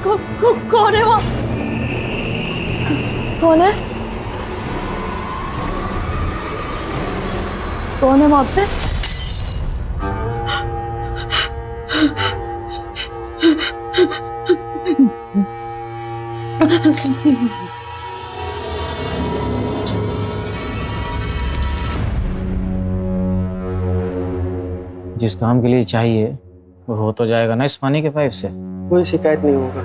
कौन है वहाँ? कौन है? कौन है वहाँ पे? जिस काम के लिए चाहिए वो हो तो जाएगा ना इस पानी के पाइप से। कोई शिकायत नहीं होगा।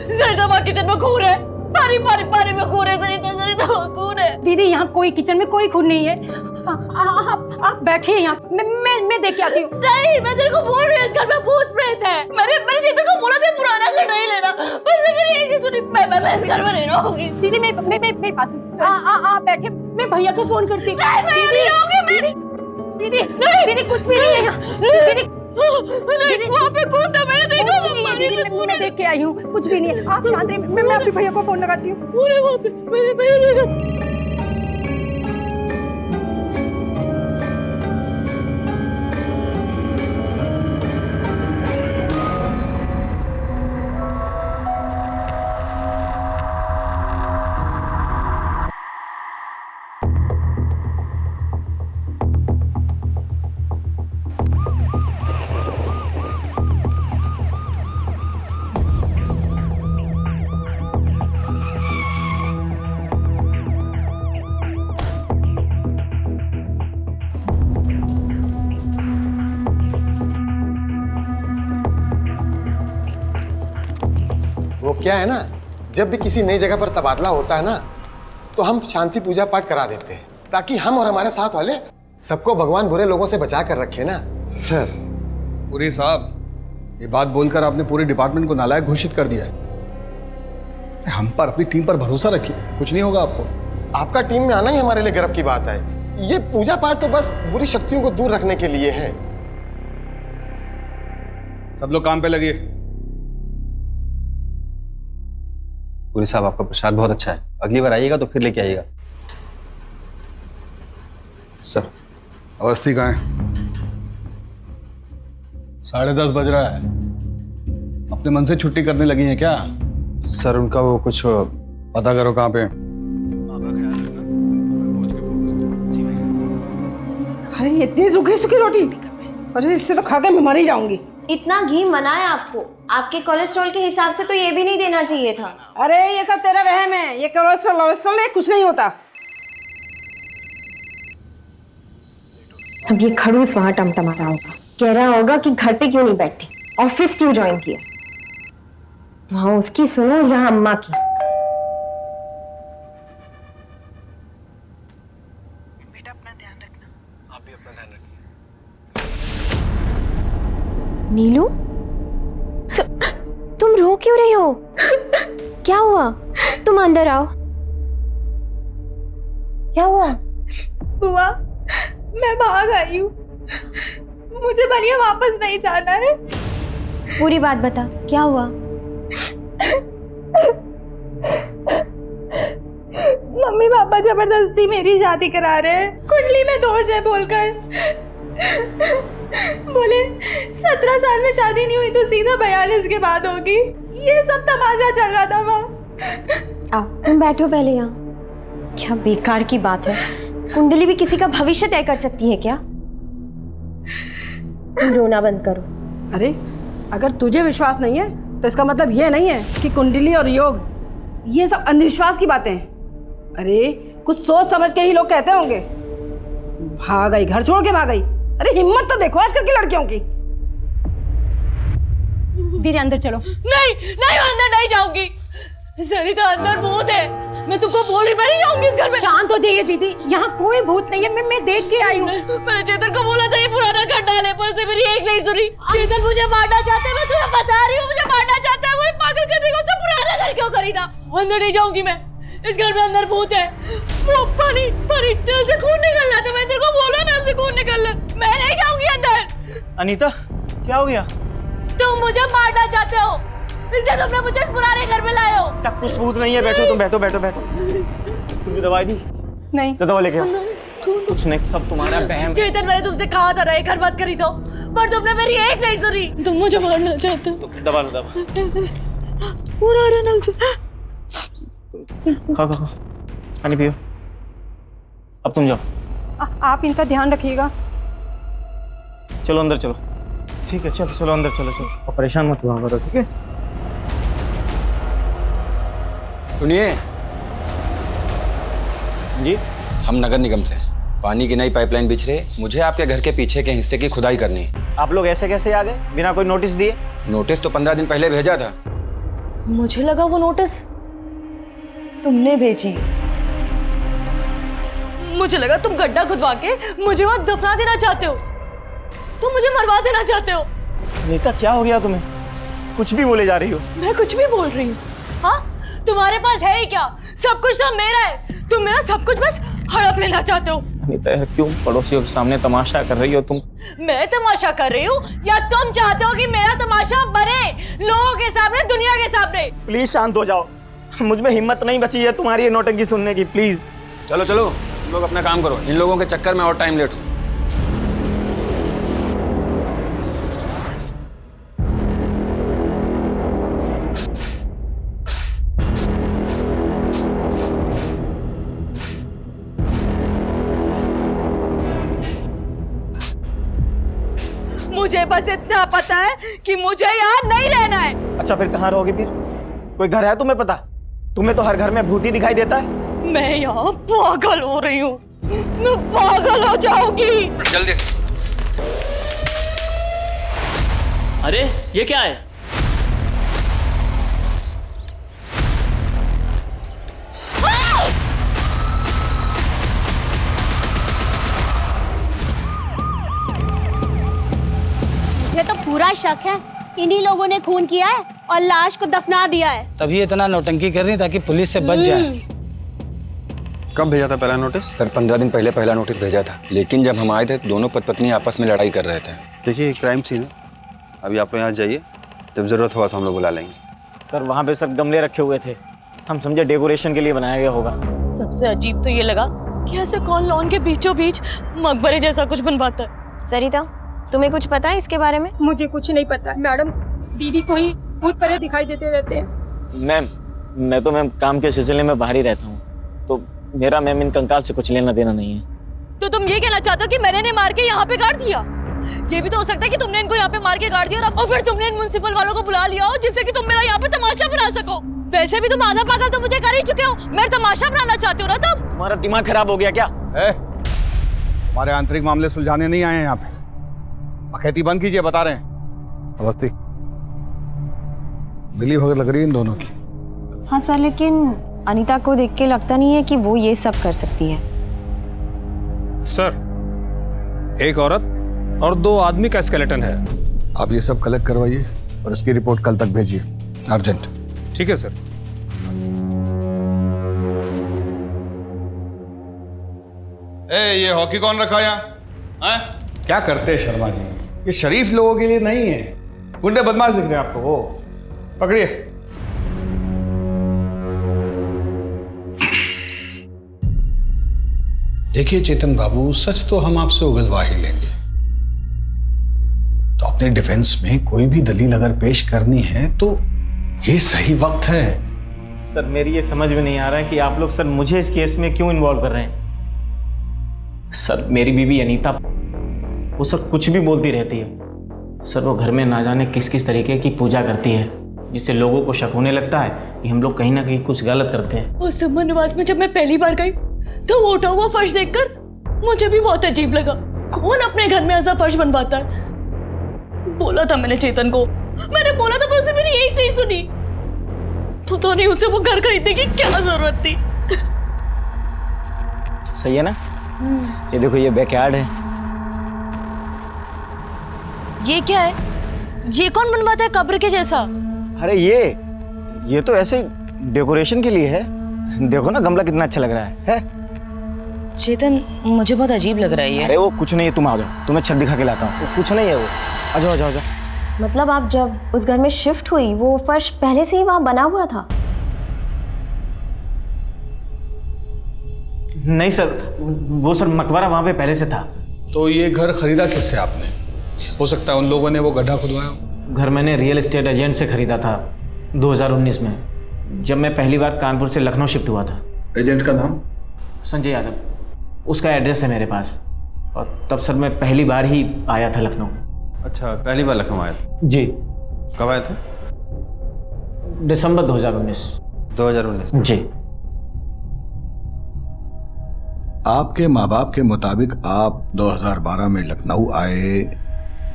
सरिता वहाँ किचन में खून है। पानी पानी पानी में खून है। सरिता वहाँ खून है। दीदी यहाँ कोई किचन में कोई खून नहीं है। आप बैठिए यहाँ, मैं देख के आती हूँ। नहीं, मैं तेरे को बोल रही हूँ इस घर में भूत प्रेत है। मैंने चेतन को बोला था पुराना घर नहीं लेना, पर मेरी एक ही सुनी। मैं इस घर में नहीं रहूंगी। दीदी मैं बात आप बैठे, मैं भैया को फोन करती हूँ। दीदी कुछ भी नहीं है यहाँ। दीदी वहाँ पे कौन था? मैंने देखा। कुछ नहीं है दीदी, मैं देख के आई हूँ। कुछ भी नहीं है, आप शांत रहिए। मैं अपने भैया को फोन लगाती हूँ। वहाँ पे मैंने देखा। वो क्या है ना, जब भी किसी नई जगह पर तबादला होता है ना, तो हम शांति पूजा पाठ करा देते हैं ताकि हम और हमारे साथ वाले सबको भगवान बुरे लोगों से बचा कर रखे ना। सर पुरी साहब, ये बात बोलकर आपने पूरे डिपार्टमेंट को नालायक घोषित कर दिया है। हम पर, अपनी टीम पर भरोसा रखिए, कुछ नहीं होगा आपको। आपका टीम में आना ही हमारे लिए गर्व की बात है। ये पूजा पाठ तो बस बुरी शक्तियों को दूर रखने के लिए है। सब लोग काम पे लगिए। पुरी साहब, आपका प्रसाद बहुत अच्छा है, अगली बार आइएगा तो फिर लेके आइएगा। सर अवस्थी कहाँ है? 10:30 बज रहा है। अपने मन से छुट्टी करने लगी हैं क्या? सर उनका वो कुछ पता करो कहाँ पे। अरे इतनी सूखी सूखी रोटी, अरे इससे तो खा के मैं मर ही जाऊंगी। इतना घी मना है आपको, आपके कोलेस्ट्रॉल के हिसाब से तो ये भी नहीं देना चाहिए था। अरे ये सब तेरा वहम है, ये कोलेस्ट्रॉल है, कुछ नहीं होता। अब ये खड़ूस वहां टमटमा रहा होगा, कह रहा होगा कि घर पे क्यों नहीं बैठती, ऑफिस क्यों ज्वाइन किया। वहां उसकी सुनो, यहाँ अम्मा की। बेटा अपना ध्यान रखना। आप भी अपना ध्यान रखिए। नीलू, तुम रो क्यों रही हो? क्या हुआ? तुम अंदर आओ। क्या हुआ? बुआ, मैं भाग आई हूँ। मुझे बनिया वापस नहीं जाना है। पूरी बात बता, क्या हुआ? मम्मी पापा जबरदस्ती मेरी शादी करा रहे हैं, कुंडली में दोष है बोलकर। बोले 17 साल में शादी नहीं हुई तो सीधा 42 के बाद होगी। ये सब तमाशा चल रहा था वहाँ। आओ तुम बैठो पहले यहाँ। क्या बेकार की बात है, कुंडली भी किसी का भविष्य तय कर सकती है क्या? तुम रोना बंद करो। अरे अगर तुझे विश्वास नहीं है तो इसका मतलब ये नहीं है कि कुंडली और योग ये सब अंधविश्वास की बातें हैं। अरे कुछ सोच समझ के ही लोग कहते होंगे। भाग गई, घर छोड़ के भाग गई। अरे हिम्मत तो देखो आजकल की लड़कियों की। दीदी अंदर चलो। नहीं नहीं, मैं अंदर नहीं जाऊंगी। सरिता, अंदर भूत है। मैं तुमको बोल रही, मैं नहीं जाऊंगी इस घर में। शांत हो जाइए दीदी, यहाँ कोई भूत नहीं है। मैं देख के आई हूँ। मैंने चेतन को बोला था ये पुराना घर डाले, पर से मेरी एक नहीं सुनी। चेतन मुझे मारना चाहता है, मैं तुम्हें बता रही हूँ, मुझे मारना चाहता है। वो पागल करने को उससे पुराना घर क्यों खरीदा? अंदर नहीं जाऊंगी मैं, इस घर में अंदर भूत है। वो पानी दिल से खून निकल रहा था, मैं तेरे को बोला ना से खून निकल रहा, मैं नहीं जाऊंगी अंदर। अनीता क्या हो गया? तुम मुझे मारना चाहते हो, इसलिए तुमने मुझे इस पुराने घर में लाए हो। तक कुछ सबूत नहीं है, बैठो तुम, बैठो बैठो बैठो। तुमने दवाई दी? नहीं। तो दवा लेके आओ। कुछ नहीं, सब तुम्हारा बहम है। चेतन, मैंने तुमसे कहा था ना ये घर मत खरीदो, पर तुमने मेरी एक नहीं सुनी। तुम मुझे मारना चाहते हो। दबा लो, दबा। पूरा आ रहा नल से। खाओ खाओ, पानी पियो। अब तुम जाओ। आप इनका ध्यान रखिएगा। चलो अंदर चलो। ठीक है, चलो चलो अंदर चलो चलो। और परेशान मत हुआ करो, ठीक है? सुनिए जी। हम नगर निगम से पानी की नई पाइपलाइन बिछ रही, मुझे आपके घर के पीछे के हिस्से की खुदाई करनी है। आप लोग ऐसे कैसे आ गए बिना कोई नोटिस दिए? नोटिस तो 15 दिन पहले भेजा था। मुझे लगा वो नोटिस तुमने भेजी। मुझे लगा तुम गड्ढा खुदवा के मुझे वहां दफना देना चाहते हो, तुम मुझे मरवा देना चाहते हो। नीता क्या हो गया तुम्हें? कुछ भी बोले जा रही हो। मैं कुछ भी बोल रही हूँ? हाँ, तुम्हारे पास है ही क्या? सब कुछ तो मेरा है, तुम मेरा सब कुछ बस हड़प लेना चाहते हो। नीता यार, क्यों पड़ोसियों के सामने तमाशा कर रही हो तुम? मैं तमाशा कर रही हूँ या तुम चाहते हो कि मेरा तमाशा बने लोगों के सामने, दुनिया के सामने? प्लीज शांत हो जाओ, मुझ में हिम्मत नहीं बची है तुम्हारी ये नौटंकी सुनने की, प्लीज। चलो चलो तुम लोग अपना काम करो, इन लोगों के चक्कर में और टाइम लेट हो। मुझे बस इतना पता है कि मुझे यहाँ नहीं रहना है। अच्छा फिर कहाँ रहोगे फिर? कोई घर है तुम्हें पता? तुम्हें तो हर घर में भूत ही दिखाई देता है। मैं यहाँ पागल हो रही हूँ, मैं पागल हो जाऊंगी। जल्दी से। अरे ये क्या है? मुझे तो पूरा शक है इन्हीं लोगों ने खून किया है और लाश को दफना दिया है। तभी इतना नौटंकी कर रही ताकि पुलिस से बच जाए। कब भेजा था पहला नोटिस? सर 15 दिन पहले पहला नोटिस भेजा था, लेकिन जब हम आए थे दोनों पति पत्नी आपस में लड़ाई कर रहे थे। देखिए क्राइम सीन है, अभी आप लोग यहाँ जाइए, जब ज़रूरत होगा तो हम लोग बुला लेंगे। सर वहाँ पे सर गमले रखे हुए थे, हम समझे डेकोरेशन के लिए बनाया गया होगा। सबसे अजीब तो ये लगा कि ऐसे कौन लॉन के बीचों बीच मकबरे जैसा कुछ बनवाता है। सरिता, तुम्हें कुछ पता है इसके बारे में? मुझे कुछ नहीं पता मैडम, दीदी को ही भूत प्रेत दिखाई देते रहते हैं। मैम मैं तो मैम काम के सिलसिले में बाहर ही रहता हूँ, तो मेरा मैम इन कंकाल से कुछ लेना देना नहीं है। तो तुम ये कहना चाहते हो कि मैंने इन्हें मार के यहाँ पे गाड़ दिया? ये भी तो हो सकता है कि तुमने इनको यहाँ पे मार के गाड़ दिया और फिर तुमने इन म्युनिसिपल वालों को बुला लिया हो जिससे कि तुम मेरा यहाँ पे तमाशा बना सको। वैसे भी तुम आधा पागल तो मुझे कर ही चुके हो, मेरा तमाशा बनाना चाहते हो ना तुम? तुम्हारा दिमाग खराब हो गया क्या? हमारे आंतरिक मामले सुलझाने नहीं आए हैं यहाँ पे, अखैती बंद कीजिए, बता रहे हैं। अवस्थी मिली भगत लग रही है इन दोनों की। हाँ सर, लेकिन अनीता को देख के लगता नहीं है कि वो ये सब कर सकती है। सर एक औरत और 2 आदमी का स्केलेटन है। आप ये सब कलेक्ट करवाइए और इसकी रिपोर्ट कल तक भेजिए, अर्जेंट। ठीक है सर। ये हॉकी कौन रखा यहाँ? क्या करते हैं शर्मा जी, ये शरीफ लोगों के लिए नहीं है, गुंडे बदमाश दिख रहे हैं आपको। वो पकड़िए। देखिए चेतन बाबू, सच तो हम आपसे उगलवा ही लेंगे, तो अपने डिफेंस में कोई भी दलील अगर पेश करनी है तो ये सही वक्त है। सर मेरी ये समझ में नहीं आ रहा है कि आप लोग सर मुझे इस केस में क्यों इन्वॉल्व कर रहे हैं। सर मेरी बीवी अनीता वो सब कुछ भी बोलती रहती है। सर वो घर में ना जाने किस किस तरीके की पूजा करती है, जिससे लोगों को शक होने लगता है कि हम लोग कहीं ना कहीं कुछ गलत करते हैं। उस सुमन निवास में जब मैं पहली बार गई तो वो उठा हुआ फर्श देखकर मुझे भी बहुत अजीब लगा। कौन अपने घर में ऐसा फर्श बनवाता है? बोला था मैंने चेतन को, मैंने बोला था, पर उसे मेरी एक नहीं सुनी। पता नहीं उसे वो घर खरीदने की क्या जरूरत थी। सही है ना? ये देखो ये बैकयार्ड है। ये क्या है? ये कौन बनवाता है कब्र के जैसा? अरे ये तो ऐसे डेकोरेशन के लिए है। देखो ना गमला कितना अच्छा लग रहा है? चेतन, मुझे बहुत अजीब लग रहा है ये। अरे वो कुछ नहीं है, तुम आ जाओ, तुम्हें छत दिखा के लाता हूँ। वो कुछ नहीं है, वो आ जाओ आ जाओ आ जाओ। मतलब आप जब उस घर में शिफ्ट हुई वो फर्श पहले से ही वहां बना हुआ था? नहीं सर, वो सर मकबरा वहाँ पे पहले से था। तो ये घर खरीदा किससे आपने? हो सकता है उन लोगों ने वो गड्ढा खुदवाया हो। घर मैंने रियल एस्टेट एजेंट से खरीदा था 2019 में, जब मैं पहली बार कानपुर से लखनऊ शिफ्ट हुआ था। एजेंट का नाम? संजय यादव, उसका एड्रेस है मेरे पास। और तब सर मैं पहली बार ही आया था लखनऊ। अच्छा, पहली बार लखनऊ आए थे? जी। कब आए थे? दिसंबर 2019। 2019? जी। आपके माँ बाप के मुताबिक आप 2012 में लखनऊ आए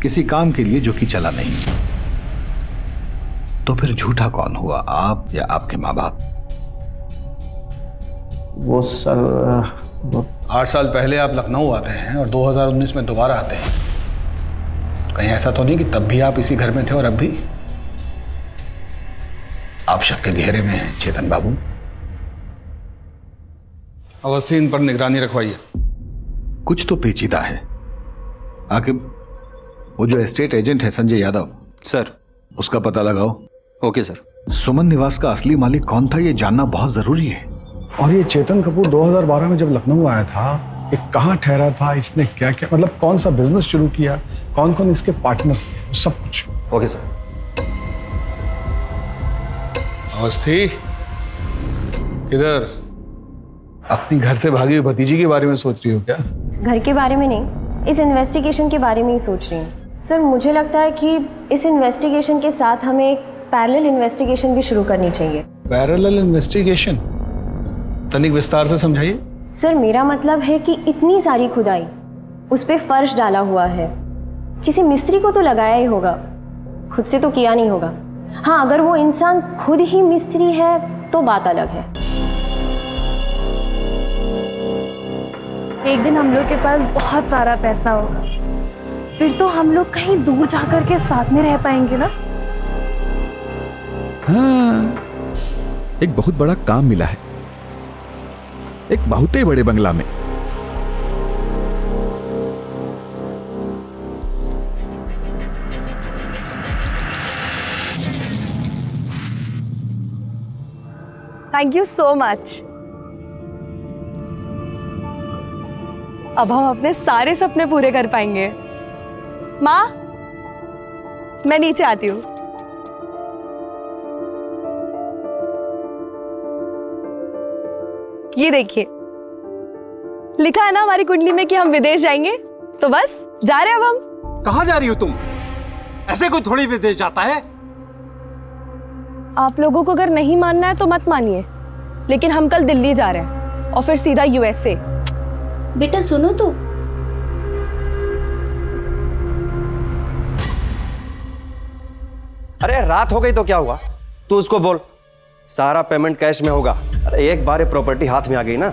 किसी काम के लिए जो कि चला नहीं, तो फिर झूठा कौन हुआ, आप या आपके माँ बाप? वो सर 8 साल पहले आप लखनऊ आते हैं और 2019 में दोबारा आते हैं। कहीं ऐसा तो नहीं कि तब भी आप इसी घर में थे और अब भी? आप शक के घेरे में हैं चेतन बाबू। अवस्थी, इन पर निगरानी रखवाइए। कुछ तो पेचीदा है। आखिर वो जो एस्टेट एजेंट है संजय यादव, सर उसका पता लगाओ। Okay sir. सुमन निवास का असली मालिक कौन था ये जानना बहुत जरूरी है। और ये चेतन कपूर 2012 में जब लखनऊ आया था, ये कहाँ ठहरा था, इसने क्या क्या, मतलब कौन सा बिजनेस शुरू किया, कौन कौन इसके पार्टनर्स थे, सब कुछ। Okay sir. अवस्थी, किधर? अपनी घर से भागी हुई भतीजी के बारे में सोच रही हो क्या? घर के बारे में नहीं, इस इन्वेस्टिगेशन के बारे में ही सोच रही हूँ। सर, मुझे लगता है कि इस इन्वेस्टिगेशन के साथ हमें एक पैरेलल इन्वेस्टिगेशन भी शुरू करनी चाहिए। Parallel investigation? तनिक विस्तार से समझाइए। सर, मेरा मतलब है कि इतनी सारी खुदाई, उस पे फर्श डाला हुआ है, किसी मिस्त्री को तो लगाया ही होगा, खुद से तो किया नहीं होगा। हाँ, अगर वो इंसान खुद ही मिस्त्री है तो बात अलग है। एक दिन हम लोग के पास बहुत सारा पैसा होगा, फिर तो हम लोग कहीं दूर जाकर के साथ में रह पाएंगे ना। हाँ, एक बहुत बड़ा काम मिला है, एक बहुत ही बड़े बंगला में। Thank you so much. अब हम अपने सारे सपने पूरे कर पाएंगे। माँ, मैं नीचे आती हूँ। ये देखिए, लिखा है ना हमारी कुंडली में कि हम विदेश जाएंगे, तो बस जा रहे हैं अब हम। कहाँ जा रही हो तुम? ऐसे कोई थोड़ी विदेश जाता है। आप लोगों को अगर नहीं मानना है तो मत मानिए, लेकिन हम कल दिल्ली जा रहे हैं और फिर सीधा यूएसए। बेटा सुनो तो, अरे रात हो गई तो क्या हुआ, तू उसको बोल सारा पेमेंट कैश में होगा। अरे एक बार ये प्रॉपर्टी हाथ में आ गई ना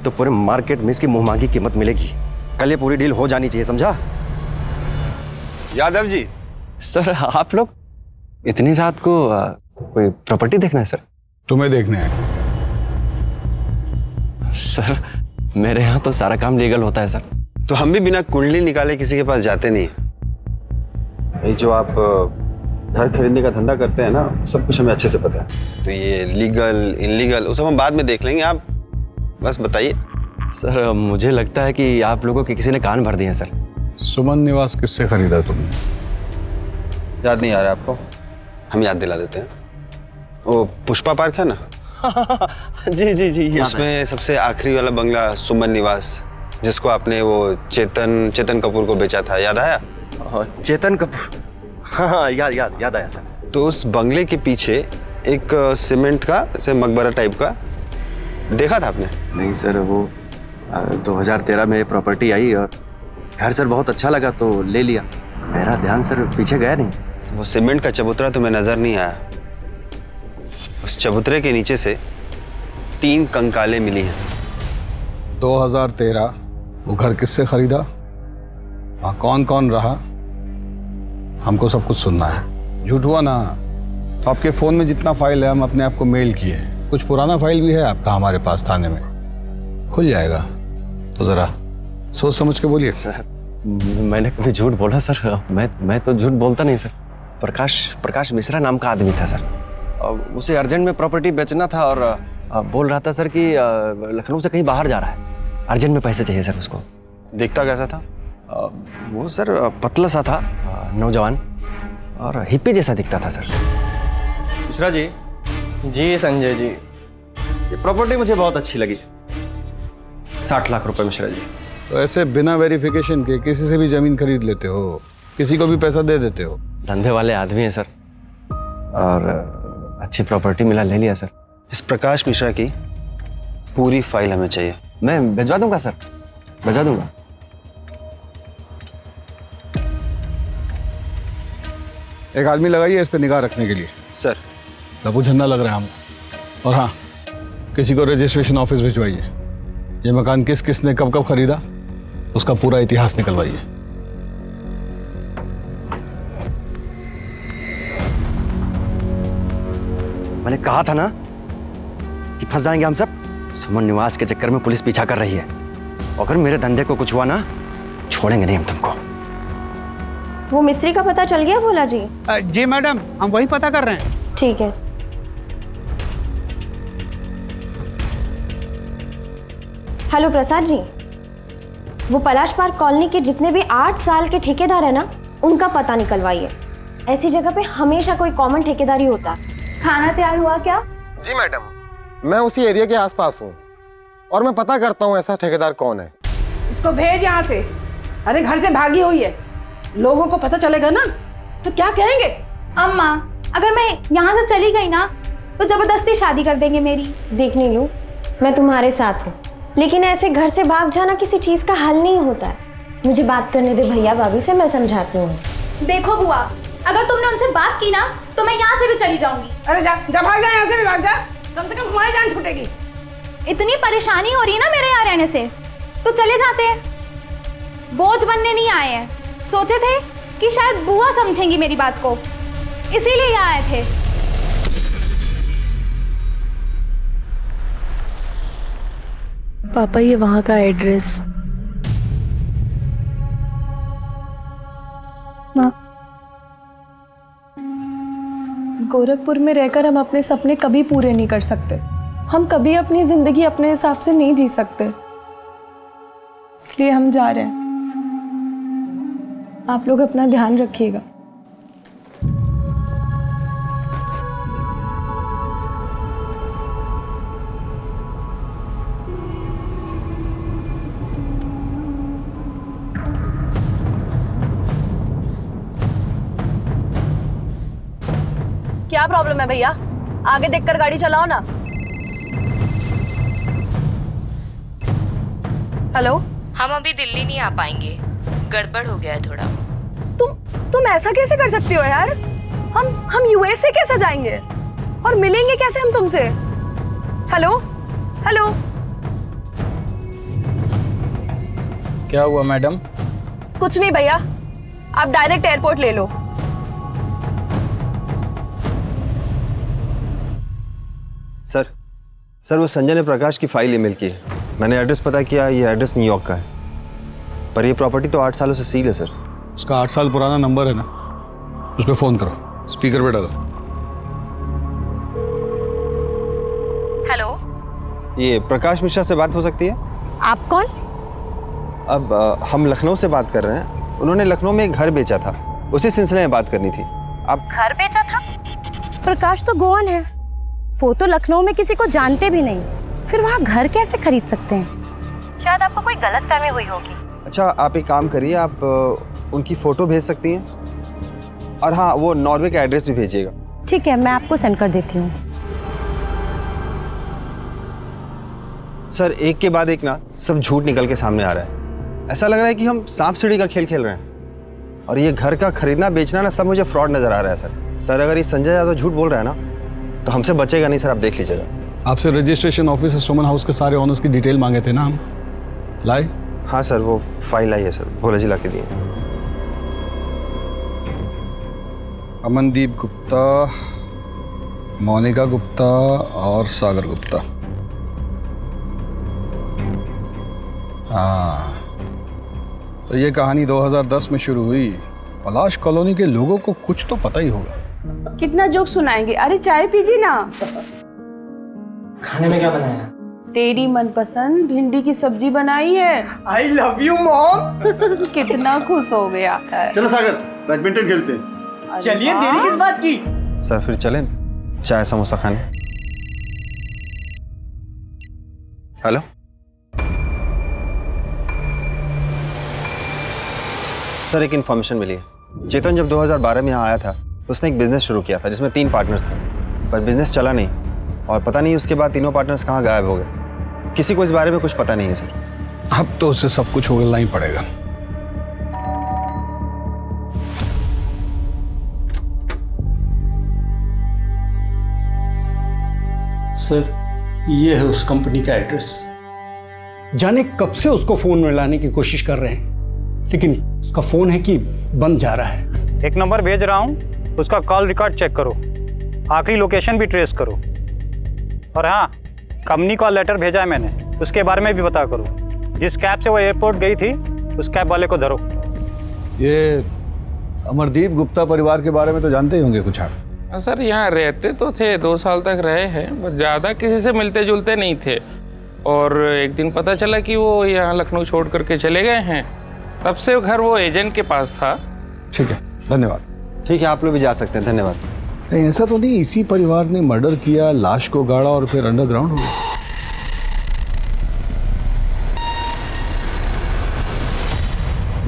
तो पूरे मार्केट में इसकी मुंह मांगी कीमत मिलेगी। कल ये पूरी डील हो जानी चाहिए, समझा? यादव जी। सर आप लोग इतनी रात को कोई प्रॉपर्टी देखना है? सर तुम्हें देखने हैं। सर मेरे यहाँ तो सारा काम लीगल होता है सर। तो हम भी बिना कुंडली निकाले किसी के पास जाते नहीं। ये जो आप घर खरीदने का धंधा करते हैं ना, सब कुछ हमें अच्छे से पता है। तो ये लीगल इनलीगल वो सब हम बाद में देख लेंगे, आप बस बताइए। सर मुझे लगता है कि आप लोगों के किसी ने कान भर दिए हैं सर। सुमन निवास किससे खरीदा तुमने? याद नहीं आ रहा आपको? हम याद दिला देते हैं। वो पुष्पा पार्क है ना? जी जी जी, उसमें सबसे आखिरी वाला बंगला सुमन निवास, जिसको आपने वो चेतन कपूर को बेचा था, याद आया? चेतन कपूर, हाँ याद आया सर। तो उस बंगले के पीछे एक सीमेंट का ऐसे मकबरा टाइप का देखा था आपने? नहीं सर, वो 2013 में प्रॉपर्टी आई और घर सर बहुत अच्छा लगा तो ले लिया। मेरा ध्यान सर पीछे गया नहीं। वो सीमेंट का चबूतरा तुम्हें नजर नहीं आया? उस चबूतरे के नीचे से 3 कंकालें मिली हैं। 2013 वो घर किससे खरीदा? वहाँ कौन कौन रहा? हमको सब कुछ सुनना है। झूठ हुआ ना तो आपके फोन में जितना फाइल है हम अपने आप को मेल किए। कुछ पुराना फाइल भी है आपका हमारे पास थाने में, खुल जाएगा। तो जरा सोच समझ के बोलिए। सर मैंने कभी झूठ बोला सर? मैं तो झूठ बोलता नहीं सर। प्रकाश मिश्रा नाम का आदमी था सर। उसे अर्जेंट में प्रॉपर्टी बेचना था और बोल रहा था सर कि लखनऊ से कहीं बाहर जा रहा है, अर्जेंट में पैसे चाहिए सर उसको। दिखता कैसा था? वो सर पतला सा था, नौजवान और हिप्पी जैसा दिखता था सर। मिश्रा जी। जी संजय जी। ये प्रॉपर्टी मुझे बहुत अच्छी लगी। 60 लाख रुपए मिश्रा जी। तो ऐसे बिना वेरिफिकेशन के किसी से भी जमीन खरीद लेते हो, किसी को भी पैसा दे देते हो? धंधे वाले आदमी हैं सर, और अच्छी प्रॉपर्टी मिला, ले लिया सर। इस प्रकाश मिश्रा की पूरी फाइल हमें चाहिए। मैं भिजवा दूंगा सर, भिजवा दूंगा। एक आदमी लगाइए इस पे निगाह रखने के लिए। सर लबू झंडा लग रहा है हमको। और हाँ, किसी को रजिस्ट्रेशन ऑफिस भिजवाइए। ये मकान किस किस ने कब कब खरीदा उसका पूरा इतिहास निकलवाइए। मैंने कहा था ना कि फंस जाएंगे हम सब। सुमन निवास के चक्कर में पुलिस पीछा कर रही है। अगर मेरे धंधे को कुछ हुआ ना, छोड़ेंगे नहीं हम तुमको। वो मिस्त्री का पता चल गया भोला जी? जी मैडम, हम वही पता कर रहे हैं। ठीक है। हेलो प्रसाद जी, वो पलाश पार्क कॉलोनी के जितने भी 8 साल के ठेकेदार है ना, उनका पता निकलवाइए। ऐसी जगह पे हमेशा कोई कॉमन ठेकेदारी होता। खाना तैयार हुआ क्या? जी मैडम, मैं उसी एरिया के आसपास हूँ और मैं पता करता हूँ ऐसा ठेकेदार कौन है। इसको भेज यहाँ से। अरे घर से भागी हुई है, लोगों को पता चलेगा ना तो क्या कहेंगे? अम्मा, अगर मैं यहाँ से चली गई ना तो जबरदस्ती शादी कर देंगे मेरी। देख नीलू, मैं तुम्हारे साथ हूँ, लेकिन ऐसे घर से भाग जाना किसी चीज का हल नहीं होता है। मुझे बात करने दे भैया भाभी से, मैं समझाती हूँ। देखो बुआ, अगर तुमने उनसे बात की ना तो मैं यहाँ से भी चली जाऊंगी। अरे जा भाग जा, यहाँ से भी भाग जा, कम से कम हमारी जान छूटेगी। इतनी परेशानी हो रही है ना मेरे यहाँ रहने से, तो चले जाते हैं। बोझ बनने नहीं आए हैं, सोचे थे कि शायद बुआ समझेंगी मेरी बात को, इसीलिए यहाँ आए थे। पापा, ये वहाँ का एड्रेस। गोरखपुर में रहकर हम अपने सपने कभी पूरे नहीं कर सकते। हम कभी अपनी जिंदगी अपने हिसाब से नहीं जी सकते, इसलिए हम जा रहे हैं। आप लोग अपना ध्यान रखिएगा। क्या प्रॉब्लम है भैया? आगे देखकर गाड़ी चलाओ ना। हेलो, हम अभी दिल्ली नहीं आ पाएंगे, गड़बड़ हो गया है थोड़ा। तुम ऐसा कैसे कर सकती हो यार? हम यूएस से कैसे जाएंगे और मिलेंगे कैसे हम तुमसे? Hello hello. क्या हुआ मैडम? कुछ नहीं भैया, आप डायरेक्ट एयरपोर्ट ले लो। सर वो संजय ने प्रकाश की फाइल ईमेल की है। मैंने एड्रेस पता किया, ये एड्रेस न्यूयॉर्क का है, पर ये प्रॉपर्टी तो 8 सालों से सील है सर। उसका 8 साल पुराना नंबर है ना, उस पर फोन करो, स्पीकर पे डालो। हेलो, ये प्रकाश मिश्रा से बात हो सकती है? आप कौन? अब हम लखनऊ से बात कर रहे हैं। उन्होंने लखनऊ में एक घर बेचा था, उसी सिलसिले में बात करनी थी। आप घर बेचा था? प्रकाश तो गोवन है, वो तो लखनऊ में किसी को जानते भी नहीं, फिर वहाँ घर कैसे खरीद सकते हैं? शायद आपको कोई गलतफहमी हुई होगी। अच्छा, आप एक काम करिए, आप उनकी फ़ोटो भेज सकती हैं, और हाँ, वो नॉर्वे का एड्रेस भी भेजिएगा। ठीक है, मैं आपको सेंड कर देती हूँ। सर एक के बाद एक ना सब झूठ निकल के सामने आ रहा है। ऐसा लग रहा है कि हम सांप सीढ़ी का खेल खेल रहे हैं, और ये घर का खरीदना बेचना ना सब मुझे फ्रॉड नज़र आ रहा है सर। अगर ये संजय यादव झूठ बोल रहा है ना तो हमसे बचेगा नहीं सर, आप देख लीजिएगा। आपसे रजिस्ट्रेशन ऑफिस सुमन हाउस के सारे ओनर्स की डिटेल मांगे थे ना हम, लाए? हाँ सर, वो फाइल आई है सर, भोला जी ला के दिए। अमनदीप गुप्ता, मोनिका गुप्ता और सागर गुप्ता। हाँ, तो ये कहानी 2010 में शुरू हुई। पलाश कॉलोनी के लोगों को कुछ तो पता ही होगा। कितना जोक सुनाएंगे? अरे चाय पीजिए ना। खाने में क्या बनाया? तेरी मनपसंद भिंडी की सब्जी बनाई है। I love you mom. कितना खुश हो गया। चलो सागर, बैडमिंटन खेलते हैं। चलिए, देरी किस बात की? सर फिर चलें चाय समोसा खाने। हेलो, सर एक इन्फॉर्मेशन मिली है। चेतन जब 2012 में यहाँ आया था तो उसने एक बिजनेस शुरू किया था जिसमें 3 पार्टनर्स थे, पर बिजनेस चला नहीं और पता नहीं उसके बाद तीनों पार्टनर्स कहाँ गायब हो गए। किसी को इस बारे में कुछ पता नहीं है सर। अब तो उसे सब कुछ उगलना ही पड़ेगा। सर ये है उस कंपनी का एड्रेस। जाने कब से उसको फोन में लाने की कोशिश कर रहे हैं, लेकिन उसका फोन है कि बंद जा रहा है। एक नंबर भेज रहा हूँ, उसका कॉल रिकॉर्ड चेक करो, आखिरी लोकेशन भी ट्रेस करो। और हाँ, कंपनी का लेटर भेजा है मैंने, उसके बारे में भी पता करो। जिस कैब से वो एयरपोर्ट गई थी उस कैब वाले को धरो। ये अमरदीप गुप्ता परिवार के बारे में तो जानते ही होंगे कुछ आप? सर यहाँ रहते तो थे, 2 साल तक रहे हैं, बस ज़्यादा किसी से मिलते जुलते नहीं थे। और एक दिन पता चला कि वो यहाँ लखनऊ छोड़ करके चले गए हैं। तब से घर वो एजेंट के पास था। ठीक है, धन्यवाद। ठीक है, आप लोग भी जा सकते हैं, धन्यवाद। नहीं, ऐसा तो नहीं इसी परिवार ने मर्डर किया, लाश को गाड़ा और फिर अंडरग्राउंड हो गया?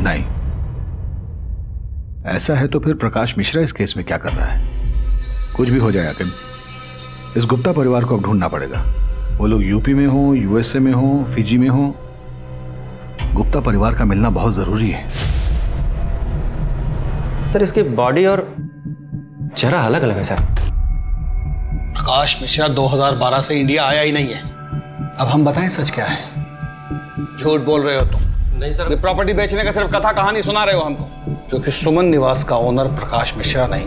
नहीं, ऐसा है तो फिर प्रकाश मिश्रा इस केस में क्या कर रहा है? कुछ भी हो जाए आखिर इस गुप्ता परिवार को अब ढूंढना पड़ेगा। वो लोग यूपी में हो, यूएसए में हो, फिजी में हो, गुप्ता परिवार का मिलना बहुत जरूरी है। सर इसकी बॉडी और चेहरा अलग अलग है सर। प्रकाश मिश्रा 2012 से इंडिया आया ही नहीं है। अब हम बताएं सच क्या है? झूठ बोल रहे हो तुम। नहीं सर, ये प्रॉपर्टी बेचने का सिर्फ कथा कहानी सुना रहे हो हमको, क्योंकि सुमन निवास का ओनर प्रकाश मिश्रा नहीं,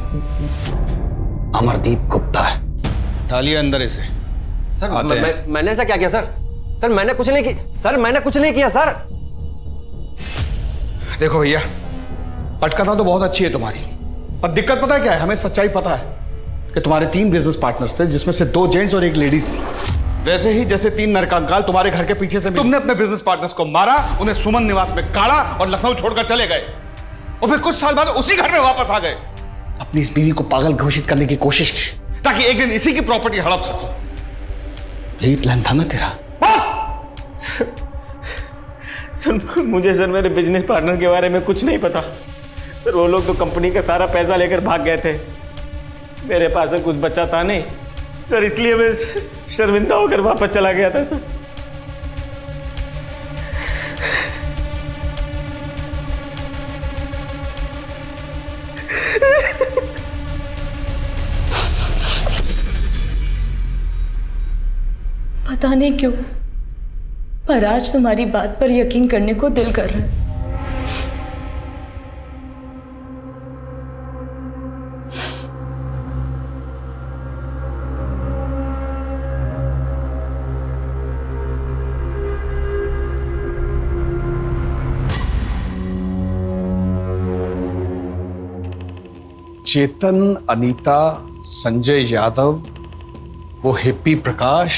अमरदीप गुप्ता है। डालिए अंदर इसे। सर मैंने ऐसा क्या किया सर? सर मैंने कुछ नहीं किया सर, मैंने कुछ नहीं किया सर। देखो भैया, पटकथा तो बहुत अच्छी है तुम्हारी, पर दिक्कत पता है क्या है? हमें सच्चाई पता है कि तुम्हारे 3 बिजनेस पार्टनर्स थे, जिसमें से 2 जेंट्स और 1 लेडीज थी। वैसे ही जैसे 3 नरकंकाल तुम्हारे घर के पीछे से तुमने अपने बिजनेस पार्टनर्स को मारा, उन्हें सुमन निवास में काढ़ा और लखनऊ छोड़कर चले गए, और फिर कुछ साल बाद उसी घर में वापस आ गए। अपनी इस बीवी को पागल घोषित करने की कोशिश की ताकि एक दिन इसी की प्रॉपर्टी हड़प सको। यही प्लान था ना तेरा? सर मुझे सर मेरे बिजनेस पार्टनर के बारे में कुछ नहीं पता सर। वो लोग तो कंपनी का सारा पैसा लेकर भाग गए थे। मेरे पास कुछ बचा था नहीं सर, इसलिए मैं शर्मिंदा होकर वापस चला गया था सर। पता नहीं क्यों, पर आज तुम्हारी बात पर यकीन करने को दिल कर रहा है। चेतन, अनीता, संजय यादव, वो हिप्पी प्रकाश,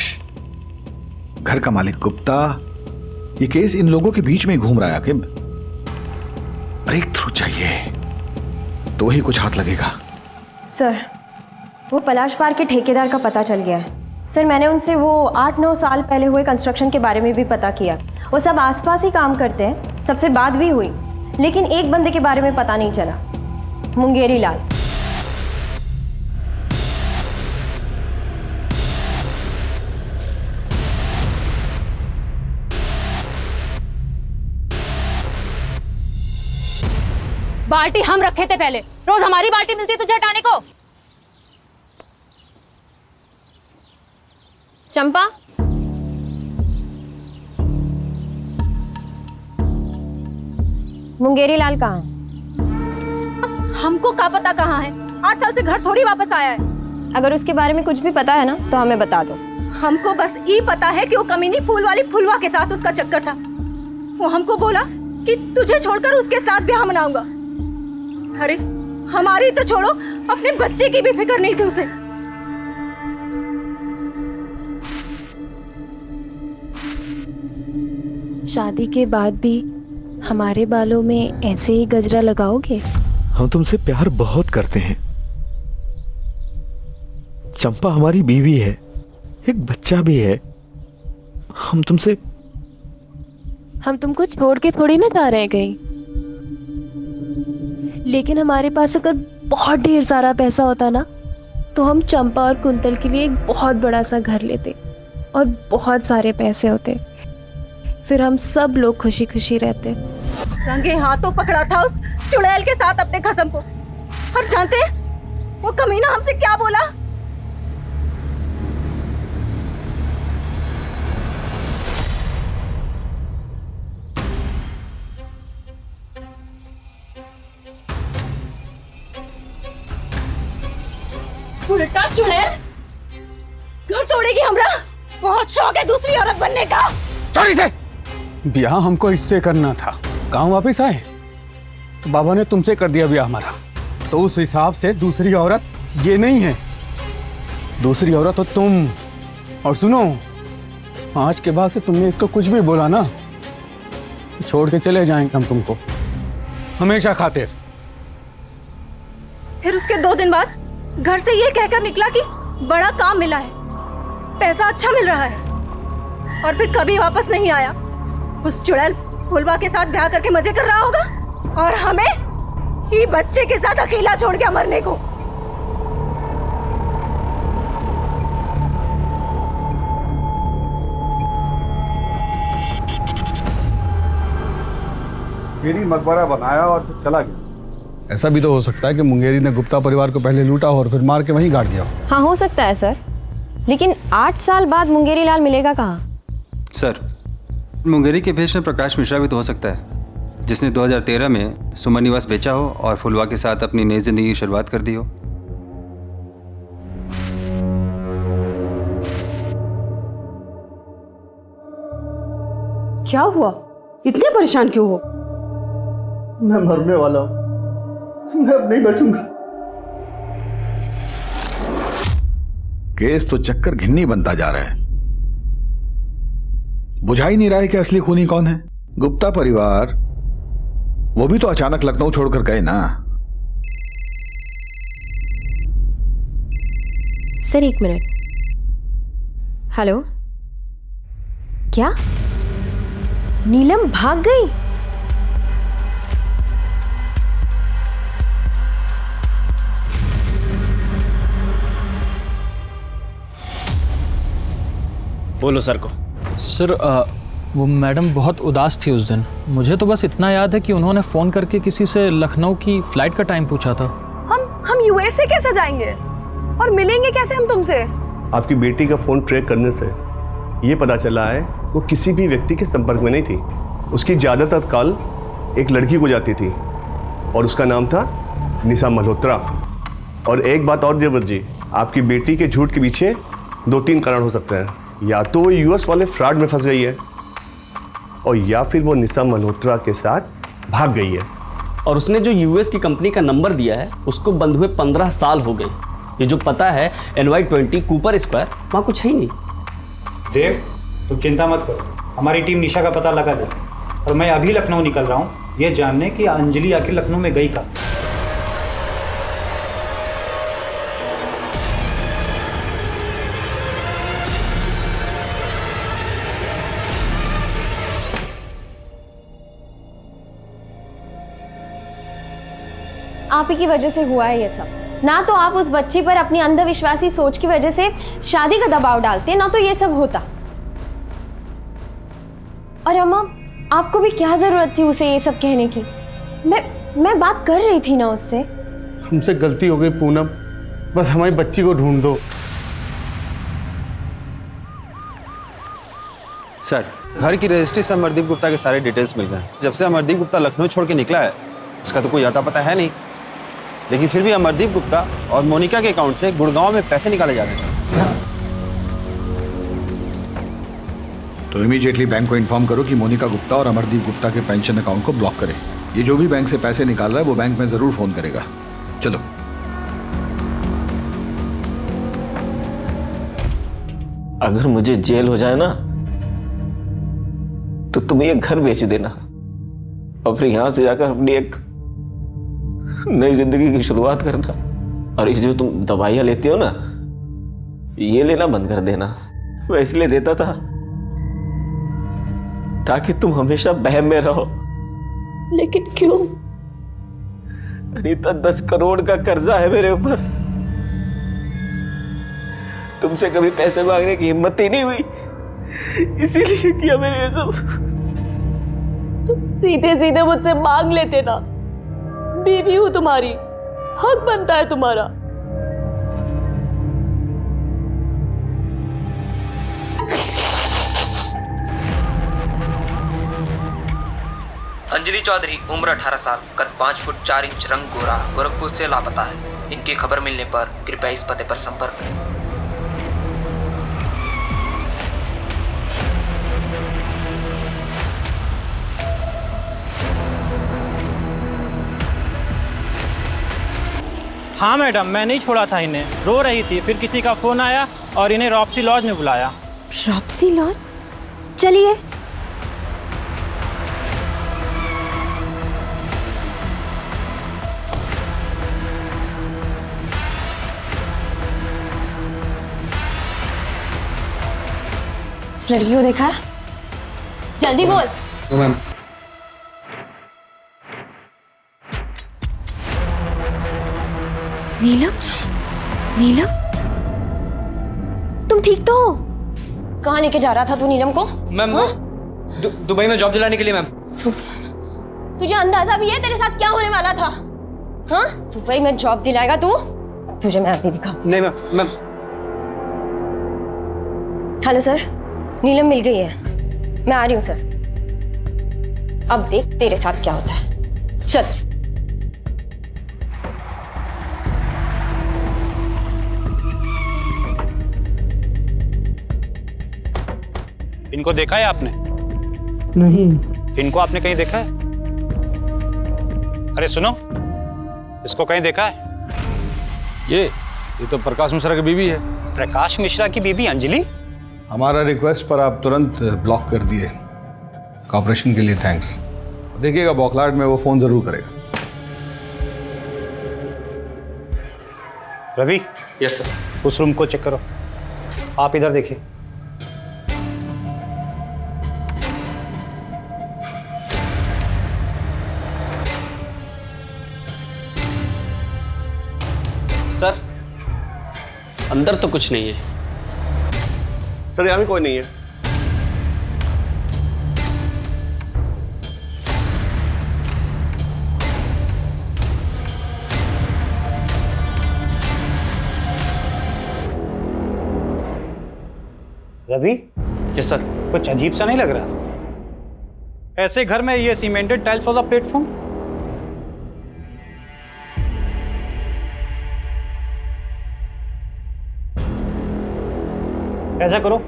घर का मालिक गुप्ता, ये केस इन लोगों के बीच में ही घूम रहा है। आकिब, ब्रेक थ्रू चाहिए तो ही कुछ हाथ लगेगा। सर वो पलाश पार्क के ठेकेदार का पता चल गया है। सर मैंने उनसे वो 8-9 साल पहले हुए कंस्ट्रक्शन के बारे में भी पता किया। वो सब आसपास ही काम करते हैं, सबसे बात भी हुई, लेकिन एक बंदे के बारे में पता नहीं चला, मुंगेरी लाल। बाल्टी हम रखे थे पहले, रोज हमारी बाल्टी मिलती है तुझे हटाने को। चंपा, मुंगेरी लाल कहाँ है? हमको क्या पता कहाँ है, 8 साल से घर थोड़ी वापस आया है। अगर उसके बारे में कुछ भी पता है ना तो हमें बता दो। हमको बस ये पता है कि वो कमीनी फूल वाली फुलवा के साथ उसका चक्कर था। वो हमको बोला कि तुझे छोड़कर उसके साथ ब्याह मनाऊंगा। अरे हमारी तो छोड़ो, अपने बच्चे की भी फिक्र नहीं थी उसे। शादी के बाद भी हमारे बालों में ऐसे ही गजरा लगाओगे? हम तुमसे प्यार बहुत करते हैं। चंपा हमारी बीवी है, एक बच्चा भी है। हम तुमको छोड़ के थोड़ी ना जा रहे हैं कहीं। लेकिन हमारे पास अगर बहुत ढेर सारा पैसा होता ना, तो हम चंपा और कुंतल के लिए एक बहुत बड़ा सा घर लेते और बहुत सारे पैसे होते। फिर हम सब लोग खुशी खुशी रहते। रंगे हाथों पकड़ा था उस चुड़ैल के साथ अपने खसम को। और जानते वो कमीना हमसे क्या बोला? उल्टा चुड़ैल घर तोड़ेगी हमरा। बहुत शौक है दूसरी औरत बनने का। चोरी से ब्याह हमको इससे करना था। गांव वापस आए तो बाबा ने तुमसे कर दिया ब्याह हमारा। तो उस हिसाब से दूसरी औरत ये नहीं है, दूसरी औरत तो तुम। और सुनो, आज के बाद से तुमने इसको कुछ भी बोला ना, छोड़ के चले जाएंगे हम तुमको हमेशा खातिर। फिर उसके 2 दिन बाद घर से ये कहकर निकला कि बड़ा काम मिला है, पैसा अच्छा मिल रहा है, और फिर कभी वापस नहीं आया। उस चुड़ैल फुलवा के साथ ब्याह करके मजे कर रहा होगा, और हमें ही बच्चे के साथ अकेला छोड़ के मरने को। मेरी मकबरा बनाया और फिर चला गया। ऐसा भी तो हो सकता है कि मुंगेरी ने गुप्ता परिवार को पहले लूटा और फिर मार के वहीं गाड़ दिया। हाँ, हो सकता है सर, लेकिन 8 साल बाद मुंगेरी लाल मिलेगा कहाँ? सर, मुंगेरी के भेष में प्रकाश मिश्रा भी तो हो सकता है, जिसने 2013 में सुमन निवास बेचा हो और फुलवा के साथ अपनी नई जिंदगी की शुरुआत कर दी हो। क्या हुआ? इतने परेशान क्यों हो? मैं मरने वाला हूँ, मैं अब नहीं बचूंगा। केस तो चक्कर घिन्नी बनता जा रहा है। बुझा ही नहीं रहा है कि असली खूनी कौन है। गुप्ता परिवार, वो भी तो अचानक लखनऊ छोड़कर गए ना। Sir 1 minute. हेलो, क्या नीलम भाग गई? बोलो सर को। सर वो मैडम बहुत उदास थी उस दिन। मुझे तो बस इतना याद है कि उन्होंने फ़ोन करके किसी से लखनऊ की फ़्लाइट का टाइम पूछा था। हम यूएसए कैसे जाएंगे और मिलेंगे कैसे हम तुमसे? आपकी बेटी का फ़ोन ट्रैक करने से ये पता चला है वो किसी भी व्यक्ति के संपर्क में नहीं थी। उसकी ज़्यादातर कॉल एक लड़की को जाती थी और उसका नाम था निशा मल्होत्रा। और एक बात और देवर जी, आपकी बेटी के झूठ के पीछे 2-3 कारण हो सकते हैं। या तो वो यूएस वाले फ्रॉड में फंस गई है, और या फिर वो निशा मल्होत्रा के साथ भाग गई है। और उसने जो यूएस की कंपनी का नंबर दिया है उसको बंद हुए 15 साल हो गए। ये जो पता है NY20 कूपर स्क्वायर, वहाँ कुछ है ही नहीं। देव, तुम चिंता मत करो, हमारी टीम निशा का पता लगा देगी। और मैं अभी लखनऊ निकल रहा हूँ ये जानने कि अंजलि आखिर लखनऊ में गई कब। आप ही की वजह से हुआ है ये सब। ना तो आप उस बच्ची पर अपनी अंधविश्वासी सोच की वजह से शादी का दबाव डालते, ना तो ये सब होता। और अम्मा, आपको भी क्या जरूरत थी उसे ये सब कहने की? मैं बात कर रही थी ना उससे। हमसे गलती हो गई पूनम, बस हमारी बच्ची को ढूंढ दो। सर, घर की रजिस्ट्री से अमरदीप गुप्ता के सारे डिटेल्स मिल गए। जब से अमरदीप गुप्ता लखनऊ छोड़ के निकला है उसका तो कोई अता पता है नहीं, लेकिन फिर भी अमरदीप गुप्ता और मोनिका के अकाउंट से गुड़गांव में पैसे निकाले जा रहे हैं। तो इमीडिएटली बैंक को इन्फॉर्म करो कि मोनिका गुप्ता और अमरदीप गुप्ता के पेंशन अकाउंट को ब्लॉक करे। ये जो भी बैंक से पैसे निकाल रहा है वो बैंक में जरूर फोन करेगा। चलो। अगर मुझे जेल हो जाए ना तो तुम ये घर बेच देना और फिर यहां से जाकर अपनी एक नई जिंदगी की शुरुआत करना। और ये जो तुम दवाइयां लेती हो ना, ये लेना बंद कर देना। मैं इसलिए देता था ताकि तुम हमेशा बहम में रहो। लेकिन क्यों? अनीता, 10 करोड़ का कर्जा है मेरे ऊपर। तुमसे कभी पैसे मांगने की हिम्मत ही नहीं हुई, इसीलिए किया मैंने ये सब। तुम सीधे सीधे मुझसे मांग लेते ना। बीवी हूं तुम्हारी, हक बनता है तुम्हारा। अंजलि चौधरी, उम्र 18 साल, कद 5 फुट 4 इंच, रंग गोरा, गोरखपुर से लापता है। इनकी खबर मिलने पर कृपया इस पते पर संपर्क करें। हाँ मैडम, मैं नहीं छोड़ा था इन्हें, रो रही थी, फिर किसी का फ़ोन आया और इन्हें रॉप्सी लॉज में बुलाया। रॉप्सी लॉज? चलिए। इस लड़की को देखा? जल्दी बोल। मैम, नीलम? नीलम? तुम ठीक तो हो? कहाँ लेके जा रहा था तू नीलम को? मैम, दुबई में जॉब दिलाने के लिए। मैम, तुझे अंदाजा भी है तेरे साथ क्या होने वाला था? हाँ, दुबई में जॉब दिलाएगा तू? तुझे मैं अभी दिखाती। नहीं मैम। हेलो सर, नीलम मिल गई है, मैं आ रही हूँ सर। अब देख तेरे साथ क्या होता है। चल। इनको देखा है आपने? नहीं। इनको आपने कहीं देखा है? अरे सुनो, इसको कहीं देखा है? ये तो प्रकाश मिश्रा की बीवी है। प्रकाश मिश्रा की बीवी अंजलि? हमारा रिक्वेस्ट पर आप तुरंत ब्लॉक कर दिए। कॉपरेशन के लिए थैंक्स। देखिएगा बौखलाहट में वो फोन जरूर करेगा। रवि। Yes sir. उस रूम को चेक करो। आप इधर देखिए। सर, अंदर तो कुछ नहीं है। सर, यहाँ भी कोई नहीं है। रवि? Yes sir. कुछ अजीब सा नहीं लग रहा? ऐसे घर में ये सीमेंटेड टाइल्स वाला प्लेटफॉर्म? ऐसा करो,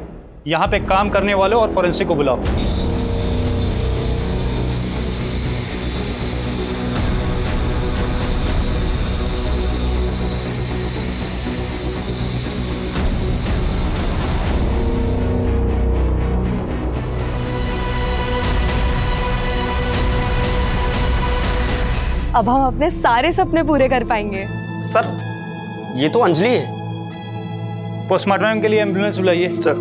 यहाँ पे काम करने वालों और फॉरेंसिक को बुलाओ। अब हम अपने सारे सपने पूरे कर पाएंगे। सर, ये तो अंजलि है। पोस्टमार्टम के लिए एम्बुलेंस बुलाइए। सर।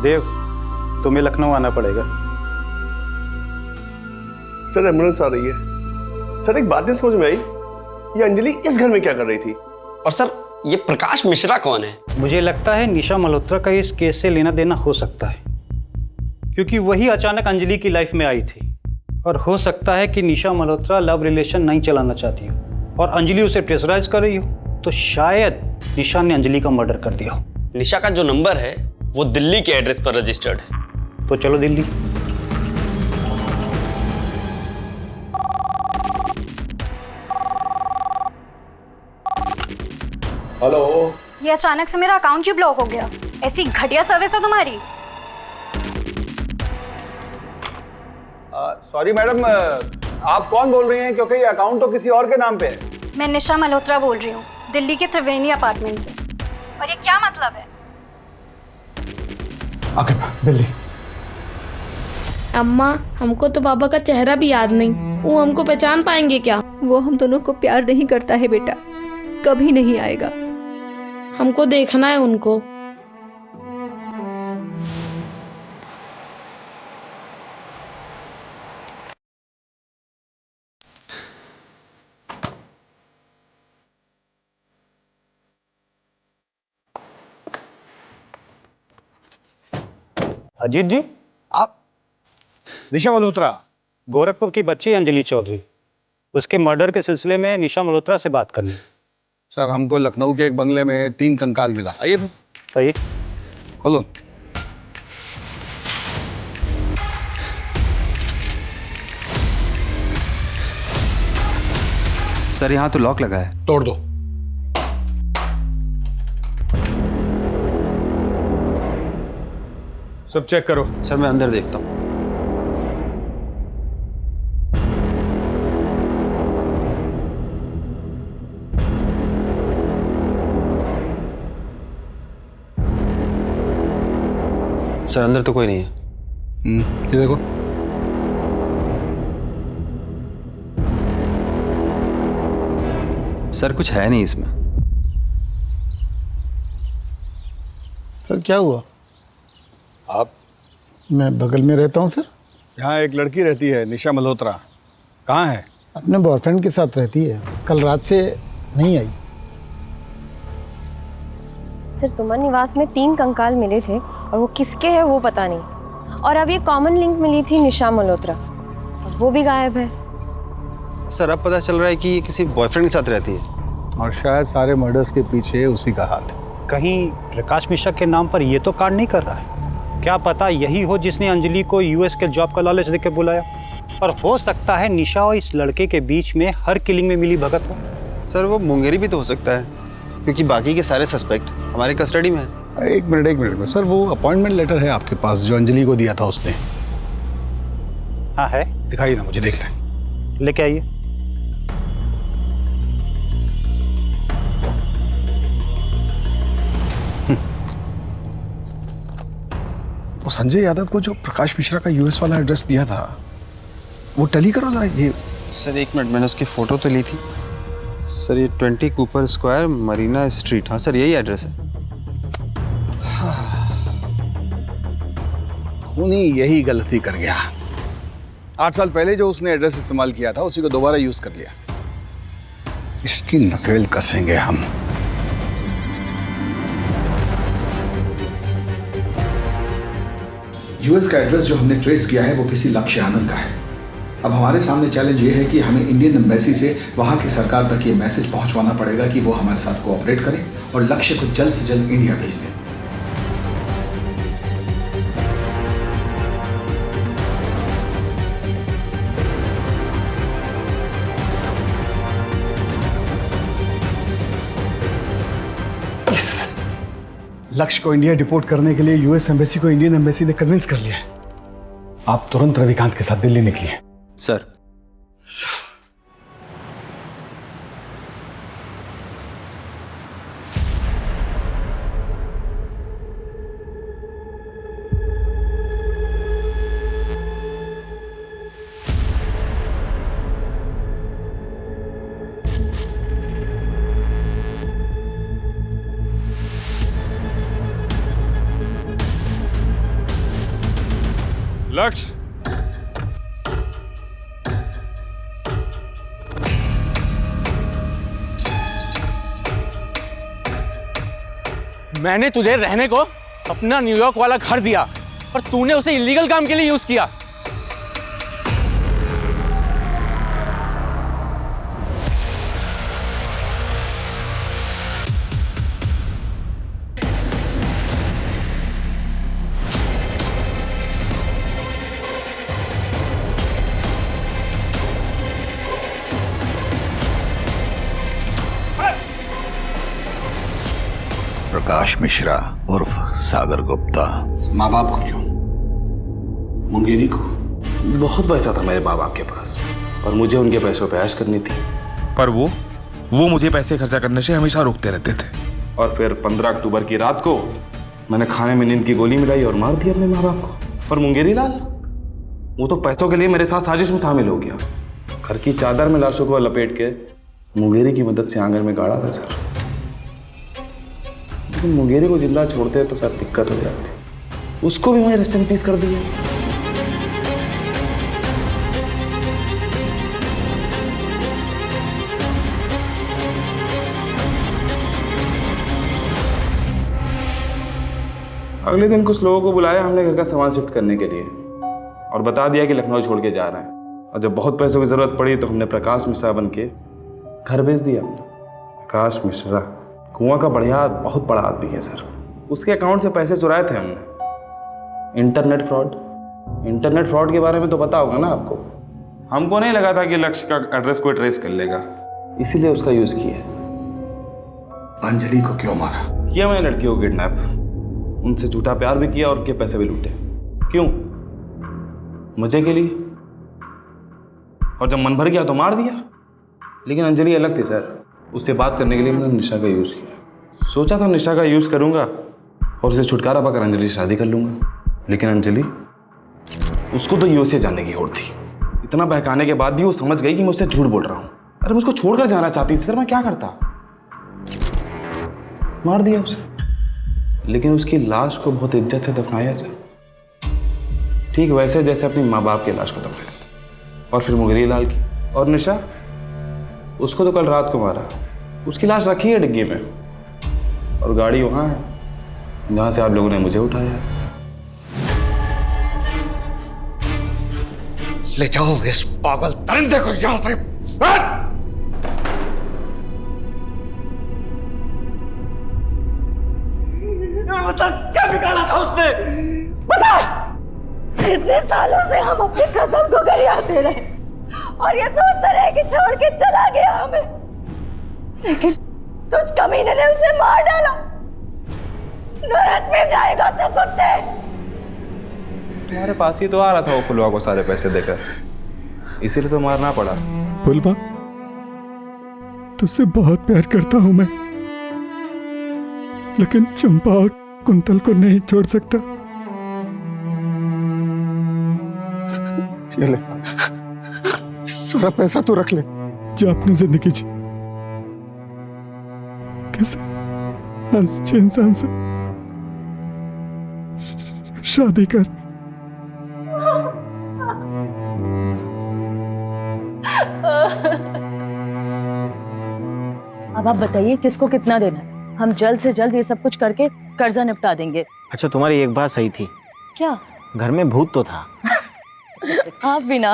देव, तुम्हें लखनऊ आना पड़ेगा। सर, एम्बुलेंस आ रही है। सर, एक बात नहीं समझ में आई, ये अंजलि इस घर में क्या कर रही थी? और सर, ये प्रकाश मिश्रा कौन है? मुझे लगता है निशा मल्होत्रा का इस केस से लेना देना हो सकता है, क्योंकि वही अचानक अंजलि की लाइफ में आई थी। और हो सकता है कि निशा मल्होत्रा लव रिलेशन नहीं चलाना चाहती हो और अंजलि उसे प्रेशराइज कर रही हो, तो शायद निशा ने अंजलि का मर्डर कर दिया हो। निशा का जो नंबर है वो दिल्ली के एड्रेस पर रजिस्टर्ड है। तो चलो दिल्ली। हेलो। ये अचानक से मेरा अकाउंट क्यों ब्लॉक हो गया? ऐसी घटिया सर्विस है तुम्हारी। सॉरी मैडम, आप कौन बोल रही हैं? क्योंकि ये अकाउंट तो किसी और के नाम पे है। मैं निशा मल्होत्रा बोल रही हूँ, दिल्ली के त्रिवेणी अपार्टमेंट से। और ये क्या मतलब है? आके दिल्ली। अम्मा, हमको तो पापा का चेहरा भी याद नहीं, वो हमको पहचान पाएंगे क्या? वो हम दोनों को प्यार नहीं करता है बेटा, कभी नहीं आएगा। हमको देखना है उनको। अजीत जी, आप निशा मल्होत्रा? गोरखपुर की बच्ची अंजलि चौधरी, उसके मर्डर के सिलसिले में निशा मल्होत्रा से बात करनी। सर, हमको लखनऊ के एक बंगले में 3 कंकाल मिला। आइए। सही। बोलो। सर यहाँ तो लॉक लगा है। तोड़ दो। सब चेक करो। सर मैं अंदर देखता हूँ। सर अंदर तो कोई नहीं है। ये देखो। सर कुछ है नहीं इसमें। सर क्या हुआ? आप? मैं बगल में रहता हूँ सर। यहाँ एक लड़की रहती है निशा मल्होत्रा, कहाँ है? अपने बॉयफ्रेंड के साथ रहती है, कल रात से नहीं आई। सर सुमन निवास में 3 कंकाल मिले थे और वो किसके हैं वो पता नहीं। और अब ये कॉमन लिंक मिली थी निशा मल्होत्रा, वो भी गायब है। सर अब पता चल रहा है कि ये किसी बॉयफ्रेंड के साथ रहती है और शायद सारे मर्डर्स के पीछे उसी का हाथ है। कहीं प्रकाश मिश्रा के नाम पर ये तो कांड नहीं कर रहा है? क्या पता यही हो जिसने अंजलि को यूएस के जॉब का लालच देकर बुलाया। और हो सकता है निशा और इस लड़के के बीच में हर किलिंग में मिली भगत हो। सर वो मुंगेरी भी तो हो सकता है, क्योंकि बाकी के सारे सस्पेक्ट हमारे कस्टडी में है। एक मिनट में सर, वो अपॉइंटमेंट लेटर है आपके पास जो अंजलि को दिया था उसने? हाँ है। दिखाइए ना, मुझे देखना है। लेके आइए। वो संजय यादव को जो प्रकाश मिश्रा का यूएस वाला एड्रेस दिया था वो टैली करो जरा। ये सर एक मिनट, मैंने उसकी फोटो तो ली थी। सर ये 20 कूपर स्क्वायर मरीना स्ट्रीट। हाँ सर यही एड्रेस है। खूनी यही गलती कर गया। 8 साल पहले जो उसने एड्रेस इस्तेमाल किया था उसी को दोबारा यूज कर लिया। इसकी नकेल कसेंगे हम। यूएस का एड्रेस जो हमने ट्रेस किया है वो किसी लक्ष्य आनंद का है। अब हमारे सामने चैलेंज ये है कि हमें इंडियन एम्बेसी से वहां की सरकार तक ये मैसेज पहुंचवाना पड़ेगा कि वो हमारे साथ कोऑपरेट करें और लक्ष्य को जल्द से जल्द इंडिया भेज दें। लक्ष्य को इंडिया डिपोर्ट करने के लिए यूएस एम्बेसी को इंडियन एम्बेसी ने कन्विंस कर लिया है। आप तुरंत रविकांत के साथ दिल्ली निकलिए। सर लक्ष्य, मैंने तुझे रहने को अपना न्यूयॉर्क वाला घर दिया और तूने उसे इलीगल काम के लिए यूज किया। प्रकाश मिश्रा उर्फ सागर गुप्ता। माँ बाप को क्यों? मुंगेरी को? बहुत पैसा था मेरे माँ बाप के पास और मुझे उनके पैसों पे ऐश करनी थी। पर वो मुझे पैसे खर्चा करने से हमेशा रोकते रहते थे। और फिर 15 अक्टूबर की रात को मैंने खाने में नींद की गोली मिलाई और मार दी अपने माँ बाप को। और मुंगेरी लाल, वो तो पैसों के लिए मेरे साथ साजिश में शामिल हो गया। घर की चादर में लाशों को लपेट के मुंगेरी की मदद से आंगन में गाड़ा था सर। लेकिन मुंगेरी को जिंदा छोड़ते तो सर दिक्कत हो जाती। उसको भी मैंने रेस्ट इन पीस कर दिया। अगले दिन कुछ लोगों को बुलाया हमने घर का सामान शिफ्ट करने के लिए और बता दिया कि लखनऊ छोड़ के जा रहे हैं। और जब बहुत पैसों की जरूरत पड़ी तो हमने प्रकाश मिश्रा बन के घर भेज दिया हमने। प्रकाश मिश्रा कुआं का बढ़िया बहुत बड़ा आदमी है सर। उसके अकाउंट से पैसे चुराए थे हमने। इंटरनेट फ्रॉड के बारे में तो पता होगा ना आपको। हमको नहीं लगा था कि लक्ष्य का एड्रेस कोई ट्रेस कर लेगा, इसीलिए उसका यूज किया। अंजलि को क्यों मारा? किया मैंने लड़कियों को किडनैप, उनसे झूठा प्यार भी किया और उनके पैसे भी लूटे। क्यों? मजे के लिए। और जब मन भर गया तो मार दिया। लेकिन अंजलि अलग थी सर। उससे बात करने के लिए मैंने निशा का यूज़ किया। सोचा था निशा का यूज़ करूंगा और उसे छुटकारा पाकर अंजलि से शादी कर लूंगा। लेकिन अंजलि, उसको तो यूएसए जाने की होड़ थी। इतना बहकाने के बाद भी वो समझ गई कि मैं उससे झूठ बोल रहा हूँ। अरे मुझको छोड़कर जाना चाहती थी सर, मैं क्या करता? मार दिया उसे। लेकिन उसकी लाश को बहुत इज्जत से दफनाया सर, ठीक वैसे जैसे अपनी माँ बाप की लाश को दफनाया था। और फिर मुंगेरी लाल की और निशा, उसको तो कल रात को मारा। उसकी लाश रखी है डिग्गी में और गाड़ी वहां है जहां से आप लोगों ने मुझे उठाया। ले जाओ इस पागल दरिंदे को यहां से। बता क्या बिगाड़ा था उसने? बता! इतने सालों से हम अपनी कसम को गरियाते रहे और ये सोचते रहे कि छोड़ के चला गया हमें, लेकिन तुझ कमीने ने उसे मार डाला। नरक में जाएगा तो कुत्ते। तुम्हारे पास ही तो आ रहा था वो फुलवा को सारे पैसे देकर, इसीलिए तो मारना पड़ा। फुलवा, तुझसे बहुत प्यार करता हूं मैं, लेकिन चंपा और कुंतल को नहीं छोड़ सकता। ये ले, सारा पैसा तो रख ले, जा अपनी जिंदगी जी। कैसे अच्छे इंसान से शादी कर। अब आप बताइए किसको कितना देना है? हम जल्द से जल्द ये सब कुछ करके कर्जा निपटा देंगे। अच्छा, तुम्हारी एक बात सही थी। क्या? घर में भूत तो था। आप भी ना।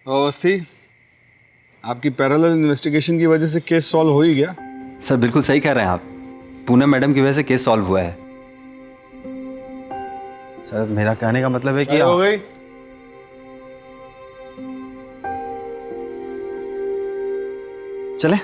अवस्थी, आपकी पैरेलल इन्वेस्टिगेशन की वजह से केस सॉल्व हो ही गया। सर बिल्कुल सही कह रहे हैं आप। पूनम मैडम की वजह से केस सॉल्व हुआ है। सर मेरा कहने का मतलब है कि हो गई। चले।